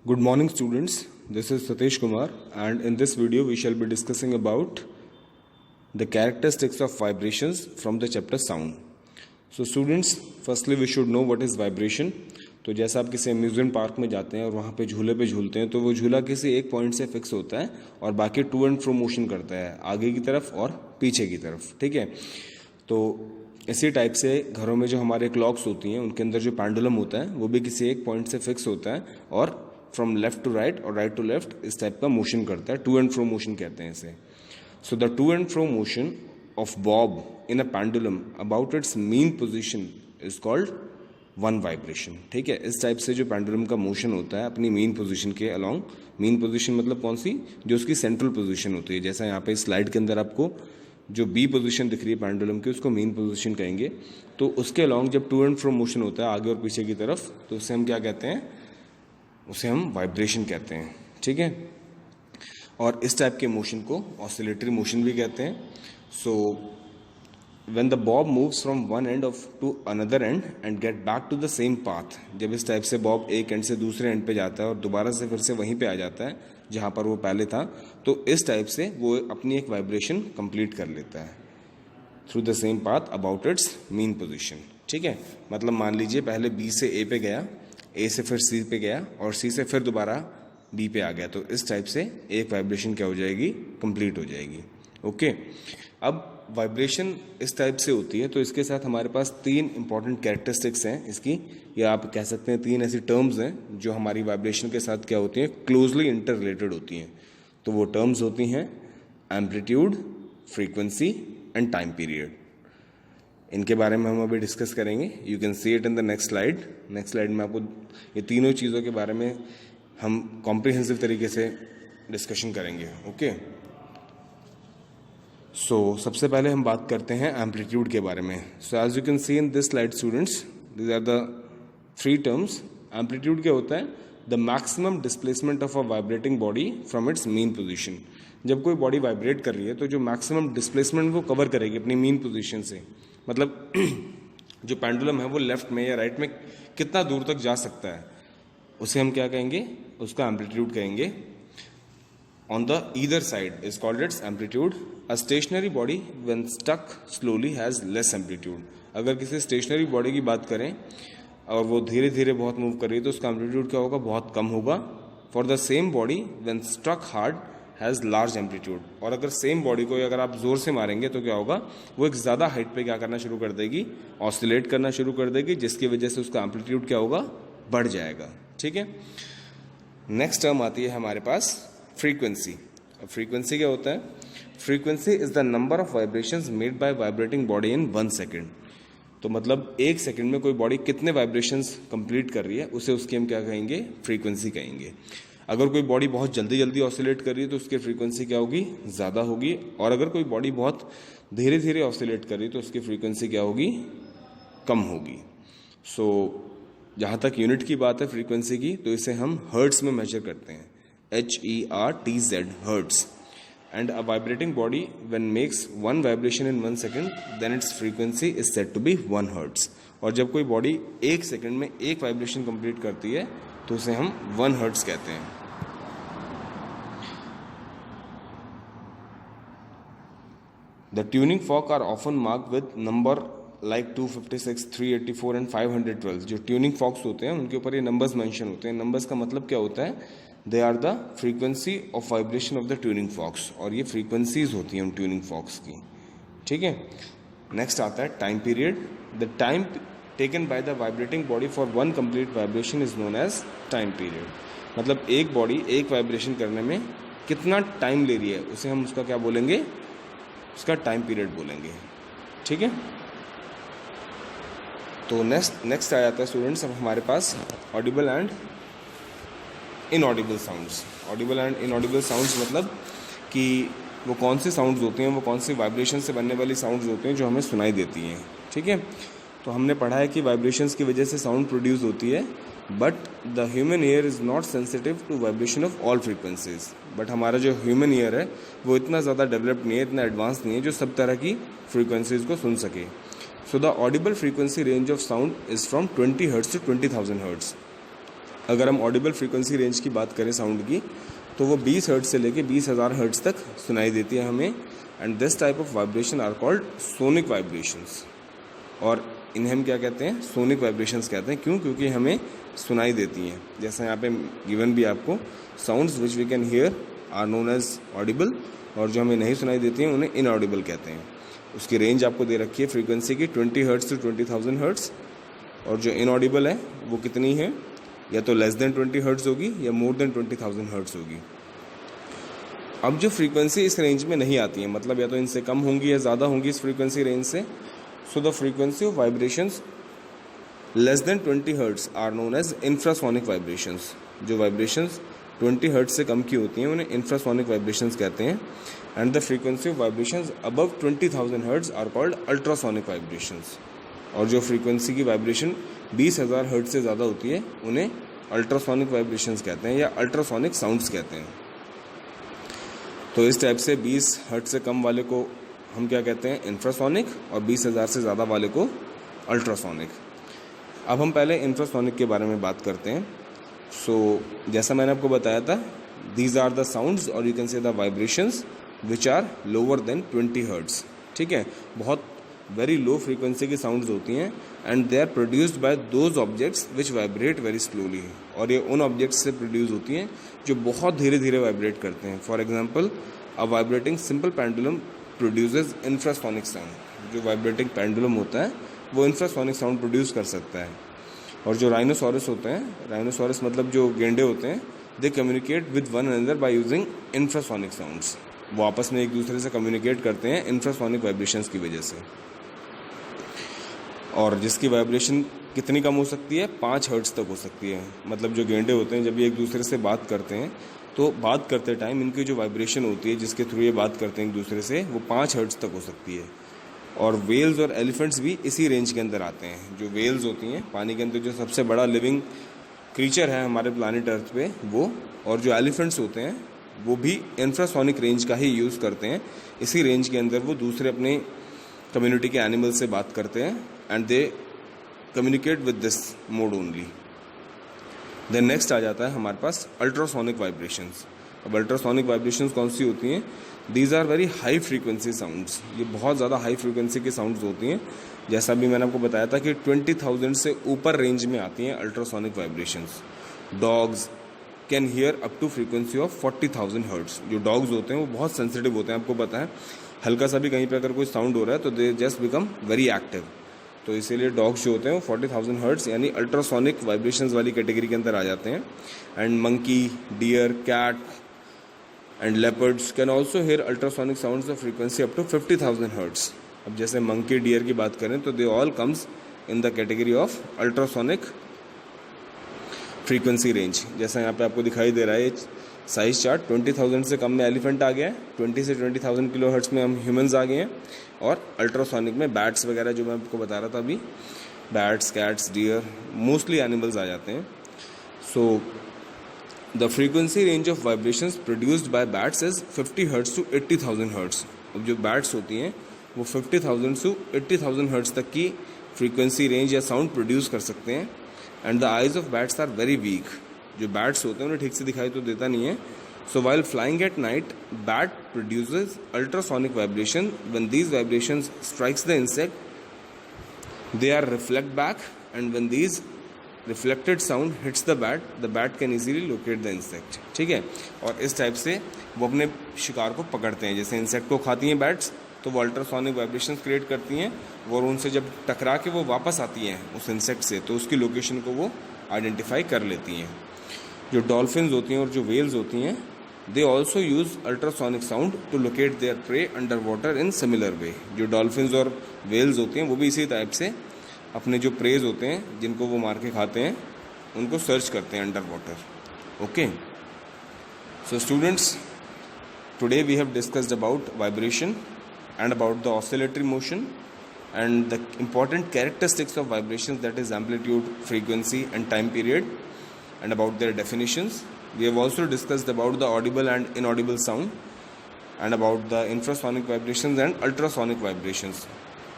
Good morning, students. This is Satish Kumar, and in this video, we shall be discussing about the characteristics of vibrations from the chapter sound. So, students, firstly, we should know what is vibration. तो जैसा आप किसी amusement park में जाते हैं और वहाँ पे झूलते हैं तो वो झूला किसी एक पॉइंट से फिक्स होता है और बाकी टू एंड फ्रो मोशन करता है आगे की तरफ और पीछे की तरफ, ठीक है। तो इसी टाइप से घरों में जो हमारे क्लॉक्स होती हैं उनके अंदर जो पेंडुलम होता है वो भी किसी एक पॉइंट से फिक्स होता है और फ्रॉम लेफ्ट टू राइट और राइट टू लेफ्ट इस टाइप का मोशन करता है, टू एंड फ्रो मोशन कहते हैं इसे। So the two and fro motion of Bob in a pendulum about it's mean position is called one vibration, ठीक है। इस टाइप से जो पेंडुलम का मोशन होता है अपनी मीन पोजीशन के अलोंग, मीन पोजीशन मतलब कौन सी, जो उसकी सेंट्रल पोजीशन होती है। जैसा यहाँ पे स्लाइड के अंदर आपको जो बी पोजीशन दिख रही है पेंडुलम की उसको मीन पोजीशन कहेंगे। तो उसके अलोंग जब टू एंड फ्रो मोशन होता है आगे और पीछे की तरफ तो उसे हम क्या कहते हैं, उसे हम वाइब्रेशन कहते हैं, ठीक है। और इस टाइप के मोशन को ऑसिलेटरी मोशन भी कहते हैं। सो when the bob moves from one end of to another end and get back to the same path, जब इस टाइप से बॉब एक एंड से दूसरे एंड पे जाता है और दोबारा से फिर से वहीं पे आ जाता है जहाँ पर वो पहले था, तो इस टाइप से वो अपनी एक वाइब्रेशन कंप्लीट कर लेता है through the same path about it's mean position, ठीक है। मतलब मान लीजिए पहले बी से ए पे गया, ए से फिर सी पे गया और सी से फिर दोबारा बी पे आ गया, तो इस टाइप से एक वाइब्रेशन क्या हो जाएगी, कंप्लीट हो जाएगी, ओके। अब वाइब्रेशन इस टाइप से होती है तो इसके साथ हमारे पास तीन इंपॉर्टेंट कैरेक्टरिस्टिक्स हैं इसकी, या आप कह सकते हैं तीन ऐसी टर्म्स हैं जो हमारी वाइब्रेशन के साथ क्या होती हैं, क्लोजली इंटर रिलेटेड होती हैं। तो वो टर्म्स होती हैं amplitude, frequency and time period. इनके बारे में हम अभी डिस्कस करेंगे। You can see it in the next slide. Next slide में आपको ये तीनों चीज़ों के बारे में हम कॉम्प्रिहेंसिव तरीके से डिस्कशन करेंगे, ओके। सो सबसे पहले हम बात करते हैं एम्पलीट्यूड के बारे में। So as you can see in this slide students, these are the three terms. Amplitude क्या होता है, the maximum displacement of a vibrating body from its mean position. जब कोई बॉडी वाइब्रेट कर रही है तो जो मैक्सिमम डिस्प्लेसमेंट वो कवर करेगी अपनी मीन पोजीशन से, मतलब जो पेंडुलम है वो लेफ्ट में या राइट में कितना दूर तक जा सकता है, उसे हम क्या कहेंगे, उसका एम्पलीट्यूड कहेंगे। On the either side is called its amplitude. A stationary body when stuck slowly has less amplitude. अगर किसी स्टेशनरी बॉडी की बात करें और वो धीरे धीरे बहुत मूव कर रही है तो उसका एम्पलीट्यूड क्या होगा, बहुत कम होगा। For the same body when struck hard has large amplitude. और अगर सेम बॉडी को अगर आप जोर से मारेंगे तो क्या होगा, वो एक ज़्यादा हाइट पे क्या करना शुरू कर देगी, ऑसिलेट करना शुरू कर देगी, जिसकी वजह से उसका एम्पलीट्यूड क्या होगा, बढ़ जाएगा, ठीक है। नेक्स्ट टर्म आती है हमारे पास फ्रीक्वेंसी। फ्रीक्वेंसी क्या होता है, frequency is the number of vibrations made by vibrating body in 1 second. तो मतलब एक सेकंड में कोई बॉडी कितने वाइब्रेशंस कंप्लीट कर रही है उसे उसकी हम क्या कहेंगे, फ्रीक्वेंसी कहेंगे। अगर कोई बॉडी बहुत जल्दी जल्दी ऑसिलेट कर रही है तो उसकी फ्रीक्वेंसी क्या होगी, ज़्यादा होगी। और अगर कोई बॉडी बहुत धीरे धीरे ऑसिलेट कर रही है तो उसकी फ्रीक्वेंसी क्या होगी, कम होगी। सो जहाँ तक यूनिट की बात है फ्रीक्वेंसी की, तो इसे हम हर्ट्स में मेजर करते हैं, HERTZ, hertz. And a vibrating body when makes one vibration in 1 second, then its frequency is said to be 1 hertz. और जब कोई बॉडी एक सेकंड में एक वाइब्रेशन कंप्लीट करती है तो उसे हम 1 hertz कहते हैं। The tuning fork are often marked with number like 256, 384 and 512। जो ट्यूनिंग फॉक्स होते हैं उनके ऊपर ये नंबर्स मेंशन होते हैं। नंबर्स का मतलब क्या होता है, they are the frequency of vibration of the tuning forks, और ये फ्रीक्वेंसीज होती हैं उन ट्यूनिंग फॉक्स की, ठीक है। नेक्स्ट आता है time period. The time taken by the vibrating body for one complete vibration is known as time period. मतलब एक बॉडी एक वाइब्रेशन करने में कितना टाइम ले रही है उसे हम उसका क्या बोलेंगे, उसका टाइम पीरियड बोलेंगे, ठीक है। तो नेक्स्ट आ जाता है स्टूडेंट्स अब हमारे पास audible and inaudible sounds. Audible and inaudible sounds मतलब कि वो कौन से साउंड्स होते हैं, वो कौन सी वाइब्रेशन से बनने वाली साउंड्स होते हैं जो हमें सुनाई देती हैं, ठीक है। तो हमने पढ़ा है कि वाइब्रेशंस की वजह से साउंड प्रोड्यूस होती है, but the human ear is not sensitive to vibration of all frequencies. But हमारा जो ह्यूमन ईयर है वो इतना ज़्यादा डेवलप्ड नहीं है, इतना एडवांस नहीं है जो सब तरह की फ्रीक्वेंसीज को सुन सके। So the Audible frequency range of sound is from 20 hertz to 20,000 hertz. अगर हम ऑडिबल फ्रीक्वेंसी रेंज की बात करें साउंड की, तो वो 20 हर्ट्ज से लेके 20,000 हर्ट्ज तक सुनाई देती है हमें। And this type of vibration are called sonic vibrations. और इन्हें हम क्या कहते हैं? सोनिक वाइब्रेशंस कहते हैं। क्यों? क्योंकि हमें सुनाई देती हैं। जैसे यहाँ पे गिवन भी आपको, sounds which we can hear are known as audible, और जो हमें नहीं सुनाई देती हैं उन्हें इनऑडिबल कहते हैं। उसकी रेंज आपको दे रखी है फ्रीक्वेंसी की 20 हर्ट्ज टू 20,000 हर्ट्ज। और जो इनऑडिबल है वो कितनी है? या तो लेस देन 20 हर्ट्ज होगी या मोर देन 20,000 हर्ट्ज होगी। अब जो फ्रीक्वेंसी इस रेंज में नहीं आती है, मतलब या तो इनसे कम होंगी या ज़्यादा होंगी इस फ्रीक्वेंसी रेंज से, so the frequency of vibrations less than 20 hertz are known as infrasonic vibrations. जो वाइब्रेशंस 20 हर्ट्ज से कम की होती हैं उन्हें इंफ्रासोनिक वाइब्रेशंस कहते हैं। And the frequency of vibrations above 20,000 hertz are called ultrasonic vibrations. और जो फ्रीक्वेंसी की वाइब्रेशन 20,000 हर्ट्ज से ज़्यादा होती है उन्हें अल्ट्रासोनिक वाइब्रेशंस कहते हैं या अल्ट्रासोनिक साउंड्स कहते हैं। तो इस टाइप से 20 हर्ट्ज से कम वाले को हम क्या कहते हैं? इंफ्रासोनिक, और 20,000 से ज़्यादा वाले को अल्ट्रासोनिक। अब हम पहले इंफ्रासोनिक के बारे में बात करते हैं। सो जैसा मैंने आपको बताया था, दीज आर द साउंड्स और you can say the vibrations which are lower than 20 hertz. ठीक है, बहुत वेरी लो फ्रीक्वेंसी की साउंड्स होती हैं and they are produced by those objects which vibrate very slowly. और ये उन ऑब्जेक्ट्स से प्रोड्यूस होती हैं जो बहुत धीरे धीरे वाइब्रेट करते हैं। For example, a vibrating simple pendulum produces infrasonic sound. जो वाइब्रेटिंग पेंडुलम होता है वो इंफ्रासोनिक साउंड प्रोड्यूस कर सकता है। और जो राइनोसोरस होते हैं, राइनोसोरस मतलब जो गेंडे होते हैं, दे communicate with one another by using infrasonic sounds. वो आपस में एक दूसरे से कम्युनिकेट करते हैं इंफ्रासोनिक वाइब्रेशंस की वजह से। और जिसकी वाइब्रेशन कितनी कम हो सकती है? 5 हर्ट्ज तक हो सकती है। मतलब जो गेंडे होते हैं जब ये एक दूसरे से बात करते हैं तो बात करते टाइम इनकी जो वाइब्रेशन होती है जिसके थ्रू ये बात करते हैं एक दूसरे से, वो 5 हर्ट्ज तक हो सकती है। और वेल्स और एलिफेंट्स भी इसी रेंज के अंदर आते हैं। जो वेल्स होती हैं पानी के अंदर, जो सबसे बड़ा लिविंग क्रीचर है हमारे प्लानिट अर्थ पे वो, और जो एलिफेंट्स होते हैं वो भी इंफ्रासोनिक रेंज का ही यूज़ करते हैं। इसी रेंज के अंदर वो दूसरे अपने कम्युनिटी के एनिमल से बात करते हैं and they communicate with this mode only. Then next आ जाता है हमारे पास अल्ट्रासोनिक वाइब्रेशंस। अब अल्ट्रासोनिक वाइब्रेशंस कौन सी होती हैं? These are very high frequency sounds. ये बहुत ज़्यादा हाई फ्रीक्वेंसी की साउंड्स होती हैं। जैसा भी मैंने आपको बताया था कि 20,000 से ऊपर रेंज में आती हैं ultrasonic vibrations. Dogs can hear up to frequency of 40,000 hertz. जो डॉग्स होते हैं वो बहुत सेंसिटिव होते हैं, आपको पता है। हल्का सा भी कहीं पे अगर कोई साउंड हो रहा है तो they just become very active. तो इसीलिए डॉग्स जो होते हैं वो 40,000 हर्ट्ज यानी अल्ट्रासोनिक वाइब्रेशंस वाली कैटेगरी के अंदर आ जाते हैं। And monkey, deer, cat and leopards can also hear ultrasonic sounds of frequency up to 50,000 hertz. अब जैसे मंकी, डियर की बात करें तो they all comes in the category of ultrasonic frequency range. जैसा यहाँ पे आपको दिखाई दे रहा है साइज चार्ट, 20,000 से कम में एलिफेंट आ गया है, 20 से 20,000 किलो हर्ट्ज में हम ह्यूमंस आ गए हैं, और अल्ट्रासोनिक में बैट्स वगैरह जो मैं आपको बता रहा था अभी, bats, cats, deer, mostly animals आ जाते हैं। So the frequency range of vibrations produced by bats is 50 hertz to 80,000 hertz. अब जो बैट्स होती हैं वो 50,000 टू 80,000 हर्ट्ज तक की फ्रीक्वेंसी रेंज या साउंड प्रोड्यूस कर सकते हैं। And the eyes of bats are very weak. जो बैट्स होते हैं उन्हें ठीक से दिखाई तो देता नहीं है। So while flying at night, bat produces ultrasonic vibration. When these vibrations strikes the insect, they are reflect back, and when these reflected sound hits the bat can easily locate the insect। ठीक है, और इस type से वो अपने शिकार को पकड़ते हैं। जैसे इंसेक्ट को खाती हैं बैट्स तो वो अल्ट्रासोनिक वाइब्रेशंस क्रिएट करती हैं, और उनसे जब टकरा के वो वापस आती हैं उस इंसेक्ट से तो उसकी लोकेशन को वो आइडेंटिफाई कर लेती हैं। जो डॉल्फिन्स होती हैं और जो वेल्स होती हैं, they also use ultrasonic sound to locate their prey under water in similar way. जो डॉल्फिन्स और वेल्स होती हैं वो भी इसी टाइप से अपने जो प्रेज होते हैं जिनको वो मार के खाते हैं उनको सर्च करते हैं under water. Okay, so students, today we have discussed about vibration and about the oscillatory motion and the important characteristics of vibrations, that is amplitude, frequency and time period, and about their definitions. We have also discussed about the audible and inaudible sound and about the infrasonic vibrations and ultrasonic vibrations.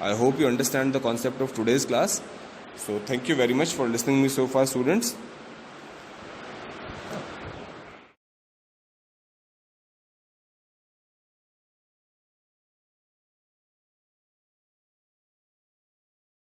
I hope you understand the concept of today's class. So thank you very much for listening me so far, students.